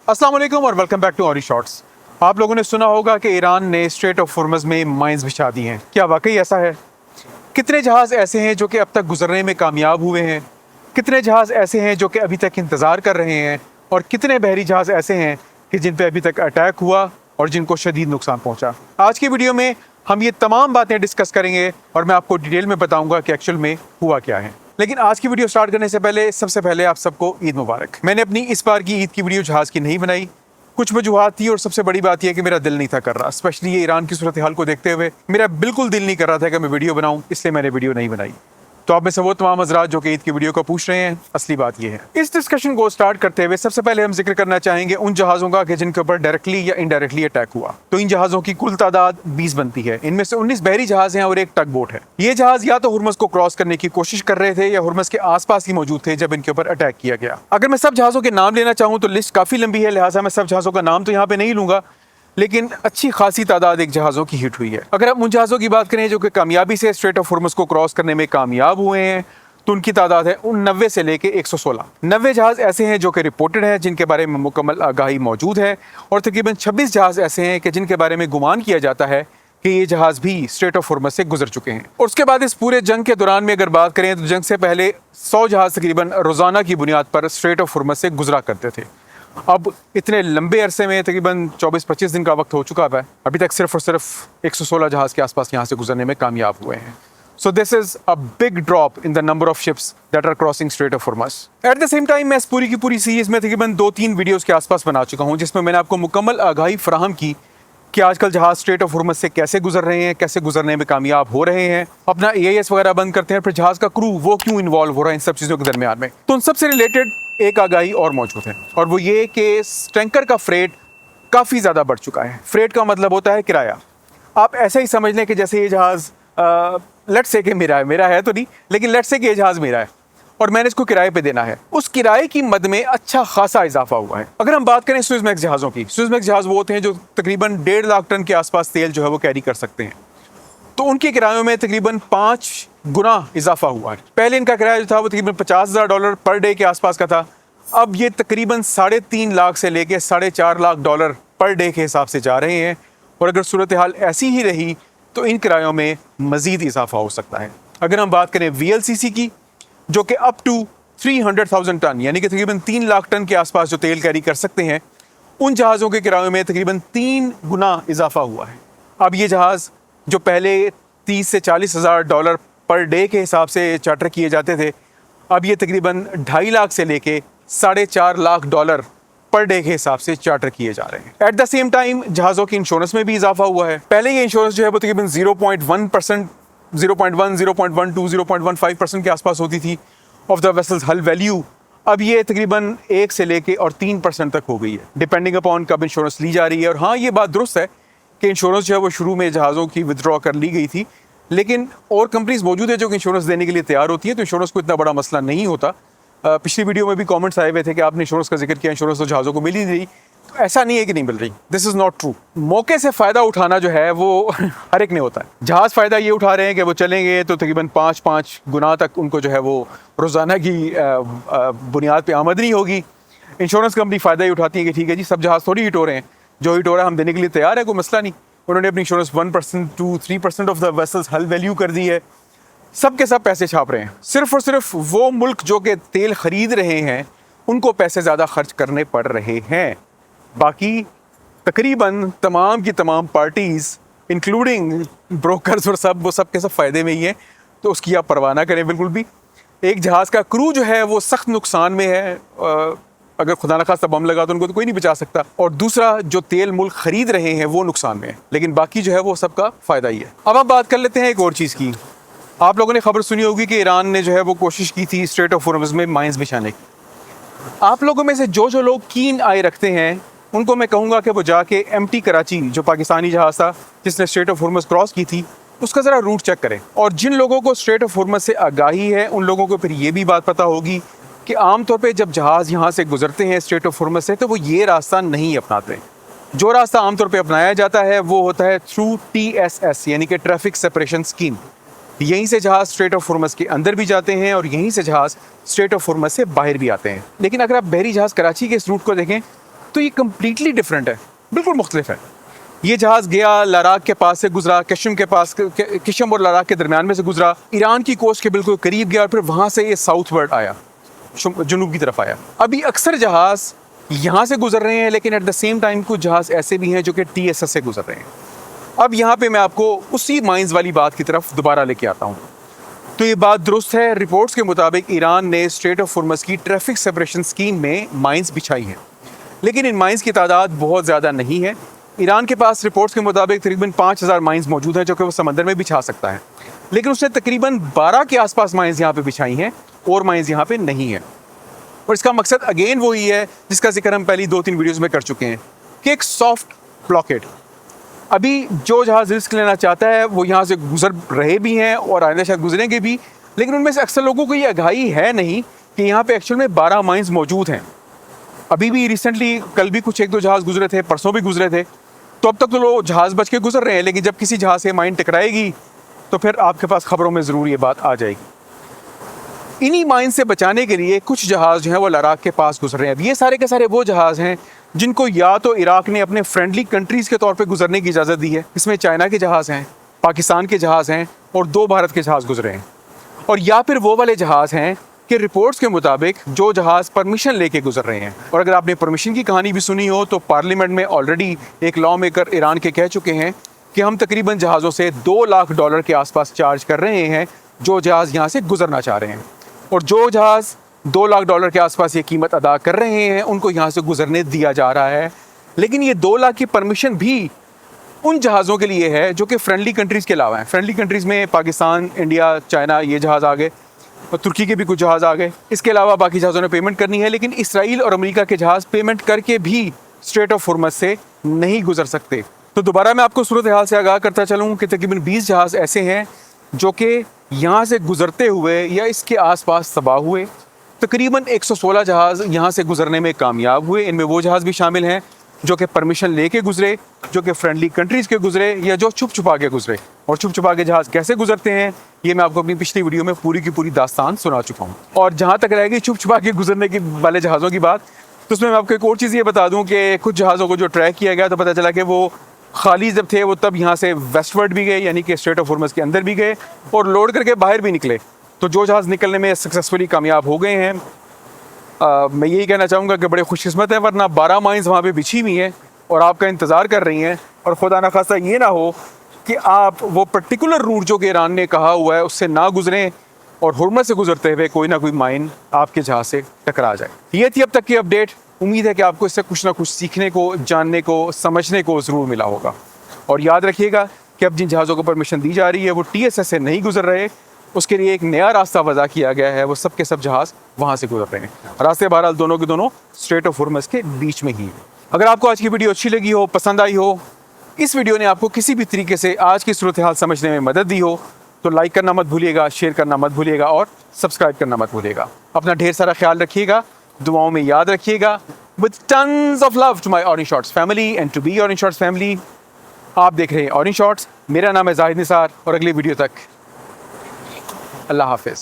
अस्सलाम वालेकुम और वेलकम बैक टू ऑरी शॉर्ट्स। आप लोगों ने सुना होगा कि ईरान ने स्ट्रेट ऑफ हुर्मुज़ में माइंस बिछा दी हैं। क्या वाकई ऐसा है? कितने जहाज़ ऐसे हैं जो कि अब तक गुजरने में कामयाब हुए हैं? कितने जहाज़ ऐसे हैं जो कि अभी तक इंतज़ार कर रहे हैं? और कितने बहरी जहाज़ ऐसे हैं कि जिन पे अभी तक अटैक हुआ और जिनको शदीद नुकसान पहुँचा? आज की वीडियो में हम ये तमाम बातें डिस्कस करेंगे और मैं आपको डिटेल में बताऊँगा कि एक्चुअल में हुआ क्या है। लेकिन आज की वीडियो स्टार्ट करने से पहले सबसे पहले आप सबको ईद मुबारक। मैंने अपनी इस बार की ईद की वीडियो जहाज़ की नहीं बनाई, कुछ वजूहात थी और सबसे बड़ी बात यह कि मेरा दिल नहीं था कर रहा, स्पेशली ये ईरान की सूरत हाल को देखते हुए मेरा बिल्कुल दिल नहीं कर रहा था कि मैं वीडियो बनाऊं, इसलिए मैंने वीडियो नहीं बनाई। तो आप में से वो तमाम हज़रात जो कि ईद की वीडियो को पूछ रहे हैं, असली बात ये है। इस डिस्कशन को स्टार्ट करते हुए सबसे पहले हम जिक्र करना चाहेंगे उन जहाज़ों का कि जिनके ऊपर डायरेक्टली या इनडायरेक्टली अटैक हुआ। तो इन जहाज़ों की कुल तादाद 20 बनती है। इनमें से 19 बहरी जहाज़ हैं और एक टग बोट है। ये जहाज़ या तो हुर्मुज़ को क्रॉस करने की कोशिश कर रहे थे या हुर्मुज़ के आसपास ही मौजूद थे जब इनके ऊपर अटैक किया गया। अगर मैं सब जहाज़ों के नाम लेना चाहूँ तो लिस्ट काफ़ी लंबी है, लिहाजा मैं सब जहाज़ों का नाम तो यहाँ पे नहीं लूँगा, लेकिन अच्छी खासी तादाद एक जहाज़ों की हिट हुई है। अगर हम उन जहाज़ों की बात करें जो कि कामयाबी से स्ट्रेट ऑफ हुर्मुज़ को क्रॉस करने में कामयाब हुए हैं तो उनकी तादाद है 90 से लेके 116। 90 जहाज़ ऐसे हैं जो कि रिपोर्टेड हैं, जिनके बारे में मुकम्मल आगाही मौजूद है, और तकरीबन 26 जहाज़ ऐसे हैं कि जिनके बारे में गुमान किया जाता है कि ये जहाज़ भी स्ट्रेट ऑफ हुर्मुज़ से गुजर चुके हैं। और उसके बाद इस पूरे जंग के दौरान में अगर बात करें तो जंग से पहले 100 जहाज़ तकरीबन रोज़ाना की बुनियाद पर स्ट्रेट ऑफ हुर्मुज़ से गुजरा करते थे। अब इतने लंबे अरसे में तकरीबन 24-25 दिन का वक्त हो चुका है, अभी तक सिर्फ और सिर्फ 116 जहाज़ के आसपास यहाँ से गुजरने में कामयाब हुए हैं। So this is a big drop in the number of ships that are crossing Strait of Hormuz. At the same time मैं इस पूरी की पूरी सीरीज में तकरीबन 2-3 वीडियोस के आसपास बना चुका हूँ जिसमें मैंने आपको मुकम्मल आगाही फराहम की कि आजकल जहाज स्ट्रेट ऑफ हुर्मुज़ से कैसे गुजर रहे हैं, कैसे गुजरने में कामयाब हो रहे हैं, अपना EIS वगैरह बंद करते हैं, फिर जहाज का क्रू वो क्यों इन्वॉल्व हो रहा है इन सब चीज़ों के दरमियान में। तो उन सब से रिलेटेड एक आगाही और मौजूद है और वो ये कि टैंकर का फ्रेट काफ़ी ज़्यादा बढ़ चुका है। फ्रेट का मतलब होता है किराया। आप ऐसे ही समझ लें कि जैसे ये जहाज़ लेट्स से कि मेरा है तो नहीं, लेकिन लेट्स से कि ये जहाज़ मेरा है और मैंने इसको किराए पे देना है। उस किराए की मद में अच्छा खासा इजाफा हुआ है। अगर हम बात करें सुएज़मैक्स जहाज़ों की, सुएज़मैक्स जहाज़ वो होते हैं जो तकरीबन 1.5 लाख टन के आसपास तेल जो है वो कैरी कर सकते हैं, तो उनके किरायों में तकरीबन 5 गुना इजाफा हुआ है। पहले इनका किराया जो था वो तकरीबन $50,000 पर डे के आसपास का था, अब ये तकरीबन 3.5 लाख से लेके 4.5 लाख डॉलर पर डे के हिसाब से जा रहे हैं। और अगर सूरत हाल ऐसी ही रही तो इन किरायों में मज़ीद इजाफा हो सकता है। अगर हम बात करें VLCC की, जो कि अप टू 300,000 टन यानी कि तकरीबन 3 लाख टन के आसपास जो तेल कैरी कर सकते हैं, उन जहाज़ों के किरायों में तकरीबन 3 गुना इजाफा हुआ है। अब ये जहाज़ जो पहले 30 से 40 हज़ार डॉलर पर डे के हिसाब से चार्टर किए जाते थे, अब ये तकरीबन 2.5 लाख से लेके 4.5 लाख डॉलर पर डे के हिसाब से चार्टर किए जा रहे हैं। एट द सेम टाइम जहाज़ों की इंश्योरेंस में भी इजाफा हुआ है। पहले ये इंश्योरेंस जो है वो तकरीबन 0.1%, 0.1, 0.12, 0.15% के आसपास होती थी ऑफ द वेसल्स हल वैल्यू। अब ये तकरीबन 1 से लेके और 3% तक हो गई है, डिपेंडिंग अपॉन कब इंश्योरेंस ली जा रही है। और हाँ, ये बात दुरुस्त है कि इंश्योरेंस जो है वो शुरू में जहाज़ों की विदड्रॉ कर ली गई थी, लेकिन और कंपनीज मौजूद है जो कि इंश्योरेंस देने के लिए तैयार होती है, तो इंश्योरेंस को इतना बड़ा मसला नहीं होता। पिछली वीडियो में भी कमेंट्स आए हुए थे कि आपने इंश्योरेंस का जिक्र किया, इंश्योरेंस तो जहाज़ों को मिल ही नहीं। तो ऐसा नहीं है कि नहीं मिल रही, दिस इज़ नॉट ट्रू। मौके से फ़ायदा उठाना जो है वो हर एक ने होता है। जहाज़ फ़ायदा ये उठा रहे हैं कि वो चलेंगे तो तकरीबन 5-5 गुना तक उनको जो है वो रोज़ाना की बुनियाद पे आमदनी होगी। इंश्योरेंस कंपनी फ़ायदा ही उठाती है कि ठीक है जी, सब जहाज़ थोड़ी हिट हो रहे हैं, जो हिट हो रहा है हम देने के लिए तैयार है, कोई मसला नहीं। उन्होंने अपनी insurance 1% to 3% of the vessels हल वैल्यू कर दी है। सब के सब पैसे छाप रहे हैं। सिर्फ और सिर्फ वो मुल्क जो कि तेल ख़रीद रहे हैं उनको पैसे ज़्यादा खर्च करने पड़ रहे हैं। बाकी तकरीबन तमाम की तमाम पार्टीज़ इंक्लूडिंग ब्रोकर्स और सब वो सब के सब फ़ायदे में ही हैं, तो उसकी आप परवाह ना करें बिल्कुल भी। एक जहाज़ का क्रू जो है वो सख्त नुकसान में है, अगर खुदा न खास्ता बम लगा तो उनको तो कोई नहीं बचा सकता, और दूसरा जो तेल मुल्क ख़रीद रहे हैं वो नुकसान में है, लेकिन बाकी जो है वो सबका फ़ायदा ही है। अब हम बात कर लेते हैं एक और चीज़ की। आप लोगों ने खबर सुनी होगी कि ईरान ने जो है वो कोशिश की थी स्ट्रेट ऑफ हुर्मुज़ में माइंस बिछाने की। आप लोगों में से जो लोग कीन आई रखते हैं उनको मैं कहूँगा कि वो जाके MT कराची, जो पाकिस्तानी जहाज़ था जिसने स्ट्रेट ऑफ हुर्मुज़ क्रॉस की थी, उसका ज़रा रूट चेक करें। और जिन लोगों को स्ट्रेट ऑफ हुर्मुज़ से आगाही है उन लोगों को फिर ये भी बात पता होगी कि आम तौर पे जब जहाज़ यहाँ से गुजरते हैं स्ट्रेट ऑफ हुर्मुज़ से, तो वो ये रास्ता नहीं अपनाते। जो रास्ता आमतौर पे अपनाया जाता है वो होता है थ्रू TSS यानी कि ट्रैफिक सेपरेशन स्कीम। यहीं से जहाज़ स्ट्रेट ऑफ हुर्मुज़ के अंदर भी जाते हैं और यहीं से जहाज़ स्ट्रेट ऑफ हुर्मुज़ से बाहर भी आते हैं। लेकिन अगर आप बहरी जहाज़ कराची के इस रूट को देखें तो ये कम्प्लीटली डिफरेंट है, बिल्कुल मुख्तलिफ है। ये जहाज़ गया लद्दाख के पास से गुजरा, किशम और लद्दाख के दरमियान में से गुजरा, ईरान की कोस्ट के बिल्कुल करीब गया और फिर वहाँ से ये साउथ वर्ड आया, जनूब की तरफ आया। अभी अक्सर जहाज़ यहाँ से गुजर रहे हैं, लेकिन एट द सेम टाइम कुछ जहाज़ ऐसे भी हैं जो कि TSS से गुजर रहे हैं। अब यहाँ पे मैं आपको उसी माइंस वाली बात की तरफ दोबारा लेके आता हूँ। तो ये बात दुरुस्त है, रिपोर्ट्स के मुताबिक ईरान ने स्ट्रेट ऑफ हुर्मुज़ की ट्रैफिक सेपरेशन स्कीम में माइंस बिछाई हैं, लेकिन इन माइंस की तादाद बहुत ज़्यादा नहीं है। ईरान के पास रिपोर्ट्स के मुताबिक तकरीबन 5000 माइंस मौजूद हैं जो कि वो समंदर में बिछा सकता है, लेकिन उसने तकरीबन 12 के आसपास माइंस यहाँ पे बिछाई हैं और माइंस यहाँ पे नहीं है। और इसका मकसद अगेन वही है जिसका जिक्र हम पहली 2-3 वीडियोज़ में कर चुके हैं कि एक सॉफ्ट ब्लॉकेड। अभी जो जहाज़ रिस्क लेना चाहता है वो यहाँ से गुजर रहे भी हैं और आइंदा शायद गुजरेंगे भी, लेकिन उनमें से अक्सर लोगों को ये आगाही है नहीं कि यहाँ पे एक्चुअल में 12 माइंस मौजूद हैं। अभी भी रिसेंटली कल भी कुछ 1-2 जहाज़ गुजरे थे, परसों भी गुजरे थे, तो अब तक तो लोग जहाज़ बच के गुजर रहे हैं, लेकिन जब किसी जहाज़ से माइन टकराएगी तो फिर आपके पास खबरों में ज़रूर ये बात आ जाएगी। इन्हीं माइन से बचाने के लिए कुछ जहाज़ जो हैं वो लद्दाख के पास गुजर रहे हैं। अब ये सारे के सारे वो जहाज़ हैं जिनको या तो इराक़ ने अपने फ्रेंडली कंट्रीज़ के तौर पे गुजरने की इजाज़त दी है, इसमें चाइना के जहाज़ हैं, पाकिस्तान के जहाज़ हैं और 2 भारत के जहाज़ गुजरे हैं, और या फिर वो वाले जहाज़ हैं कि रिपोर्ट्स के मुताबिक जो जहाज़ परमिशन लेके गुजर रहे हैं। और अगर आपने परमिशन की कहानी भी सुनी हो तो पार्लियामेंट में ऑलरेडी एक लॉ मेकर ईरान के कह चुके हैं कि हम तकरीबन जहाज़ों से $2 लाख के आसपास चार्ज कर रहे हैं जो जहाज़ यहाँ से गुजरना चाह रहे हैं, और जो जहाज़ $2 लाख के आसपास ये कीमत अदा कर रहे हैं उनको यहाँ से गुजरने दिया जा रहा है। लेकिन ये 2 लाख की परमिशन भी उन जहाज़ों के लिए है जो कि फ्रेंडली कंट्रीज़ के अलावा हैं। फ्रेंडली कंट्रीज़ में पाकिस्तान, इंडिया, चाइना ये जहाज़ आ गए, और तुर्की के भी कुछ जहाज़ आ गए। इसके अलावा बाकी जहाज़ों ने पेमेंट करनी है, लेकिन इसराइल और अमेरिका के जहाज़ पेमेंट करके भी स्ट्रेट ऑफ हुर्मुज़ से नहीं गुजर सकते। तो दोबारा मैं आपको सूरत हाल से आगाह करता चलूँ कि तकरीबन 20 जहाज़ ऐसे हैं जो कि यहाँ से गुजरते हुए या इसके आसपास तबाह हुए। तकरीबन 116 जहाज़ यहाँ से गुजरने में कामयाब हुए। इनमें वो जहाज़ भी शामिल हैं जो कि परमिशन लेके गुजरे, जो कि फ्रेंडली कंट्रीज़ के गुजरे, या जो छुप छुपा के गुजरे। और छुप छुपा के जहाज़ कैसे गुजरते हैं ये मैं आपको अपनी पिछली वीडियो में पूरी की पूरी दास्तान सुना चुका हूँ। और जहाँ तक रहेगी छुप छुपा के गुजरने की वाले जहाज़ों की बात, तो उसमें मैं आपको एक और चीज़ ये बता दूँ कि कुछ जहाज़ों को जो ट्रैक किया गया तो पता चला कि वो खाली जब थे वो तब यहाँ से वेस्टवर्ड भी गए, यानी कि स्ट्रेट ऑफ हुर्मुज़ के अंदर भी गए और लोड करके बाहर भी निकले। तो जो जहाज़ निकलने में सक्सेसफुली कामयाब हो गए हैं, मैं यही कहना चाहूँगा कि बड़े खुशकिस्मत हैं, वरना 12 माइंस वहाँ पे बिछी हुई हैं और आपका इंतज़ार कर रही हैं। और खुदा न खास्ता ये ना हो कि आप वो पर्टिकुलर रूट जो कि ईरान ने कहा हुआ है उससे ना गुजरें और हुर्मुज़ से गुजरते हुए कोई ना कोई माइन आपके जहाज़ से टकरा जाए। ये थी अब तक की अपडेट। उम्मीद है कि आपको इससे कुछ ना कुछ सीखने को, जानने को, समझने को ज़रूर मिला होगा। और याद रखिएगा कि अब जिन जहाज़ों को परमिशन दी जा रही है वो TSS से नहीं गुजर रहे, उसके लिए एक नया रास्ता वज़ा किया गया है, वो सब के सब जहाज़ वहाँ से गुजर रहे हैं। रास्ते बहरहाल दोनों के दोनों स्ट्रेट ऑफ हुर्मुज़ के बीच में ही है। अगर आपको आज की वीडियो अच्छी लगी हो, पसंद आई हो, इस वीडियो ने आपको किसी भी तरीके से आज की सूरत हाल समझने में मदद दी हो, तो लाइक करना मत भूलिएगा, शेयर करना मत भूलिएगा और सब्सक्राइब करना मत भूलिएगा। अपना ढेर सारा ख्याल रखिएगा, दुआओं में याद रखिएगा। With tons of love to my Orange Shorts family and to be Orange Shorts family, आप देख रहे हैं Orange Shorts। मेरा नाम है जाहिद निसार और अगली वीडियो तक अल्लाह हाफिज़।